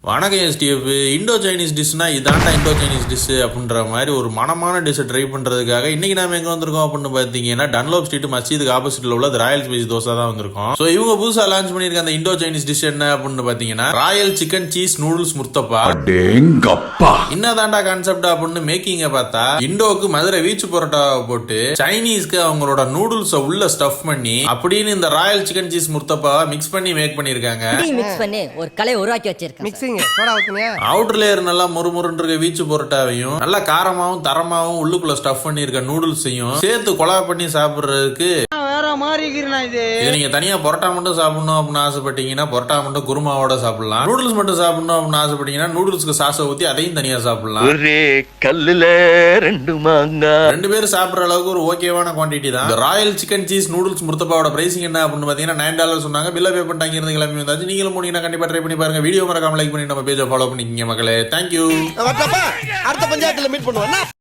வணக்கம் SDF. Indo Chinese டிஷ்னா இதாண்டா Indo Chinese dish அப்படின்ற மாதிரி ஒரு மனமான டிஷ்ஷை ட்ரை பண்ணுறதுக்காக இன்னைக்கு நாம எங்கே வந்திருக்கோம் அப்படின்னு பார்த்தீங்கன்னா டன்லோப் ஸ்ட்ரீட் மஸ்ஜிதுக்கு ஆப்போசிட்ல உள்ள ராயல் ஸ்பைசி தோசை தான் வந்திருக்கோம். ஸோ இவங்க புதுசாக லான்ச் பண்ணியிருக்க அந்த இண்டோ சைனீஸ் டிஷ் என்ன அப்படின்னு பார்த்தீங்கன்னா ராயல் சிக்கன் சீஸ் நூடுல்ஸ் முர்த்தப்பா. என்னதாண்டா கான்செப்ட் அப்படின்னு மேக்கிங்க பார்த்தா இண்டோக்கு மதுரை வீச்சு பரோட்டாவை போட்டு சைனீஸ்க்கு அவங்களோட நூடுல்ஸை உள்ள ஸ்டஃப் பண்ணி அப்படின்னு இந்த ராயல் சிக்கன் சீஸ் முர்த்தப்பாவை மிக்ஸ் பண்ணி மேக் பண்ணியிருக்காங்க. மிக்ஸ் பண்ணி ஒரு கலை உருவாக்கி வச்சிருக்கேன். அவுட்டர் லேயர் நல்லா முறுமுறுன்னு இருக்க வீச்சு பொரோட்டாவையும் நல்லா காரமாவும் தரமாவும் உள்ளுக்குள்ள ஸ்டஃப் பண்ணி இருக்க நூடுல்ஸையும் சேர்த்து கொலா பண்ணி சாப்பிடுறதுக்கு வேற மாதிரி இது நீங்க தனியா பொரோட்டா மட்டும் சாப்பிடணும் அப்படின்னு ஆசைப்பட்டீங்கன்னா பொரோட்டா மட்டும் குருமாவோட சாப்பிடலாம். நூடுல்ஸ் மட்டும் சாப்பிடணும் அப்படின்னு ஆசைப்பட்டீங்கன்னா நூடுல்ஸ்க்கு சாசை ஊத்தி அதையும் தனியா சாப்பிடலாம். ஒரே கல்லுல ரெண்டு மாங்கா ரெண்டு பேரும் சாப்பிடுற அளவுக்கு ஒரு ஓகேவான குவான்டிட்டி தான். ராயல் சிக்கன் சீஸ் நூடுல்ஸ் முர்த்தப்பாவோட பிரைசிங் என்ன அப்படின்னு பாத்தீங்கன்னா $9 சொன்னாங்க. பில்ல பே பண்ணிட்டாங்க இருந்து கிளம்பி வந்தாச்சு. நீங்களும் போனீங்கன்னா கண்டிப்பா ட்ரை பண்ணி பாருங்க. வீடியோ மறக்காம லைக் பண்ணி நம்ம பேஜை ஃபாலோ பண்ணிக்கங்க மக்களே. தேங்க்யூ. அடுத்த பஞ்சாயத்துல மீட் பண்ணுவோம்.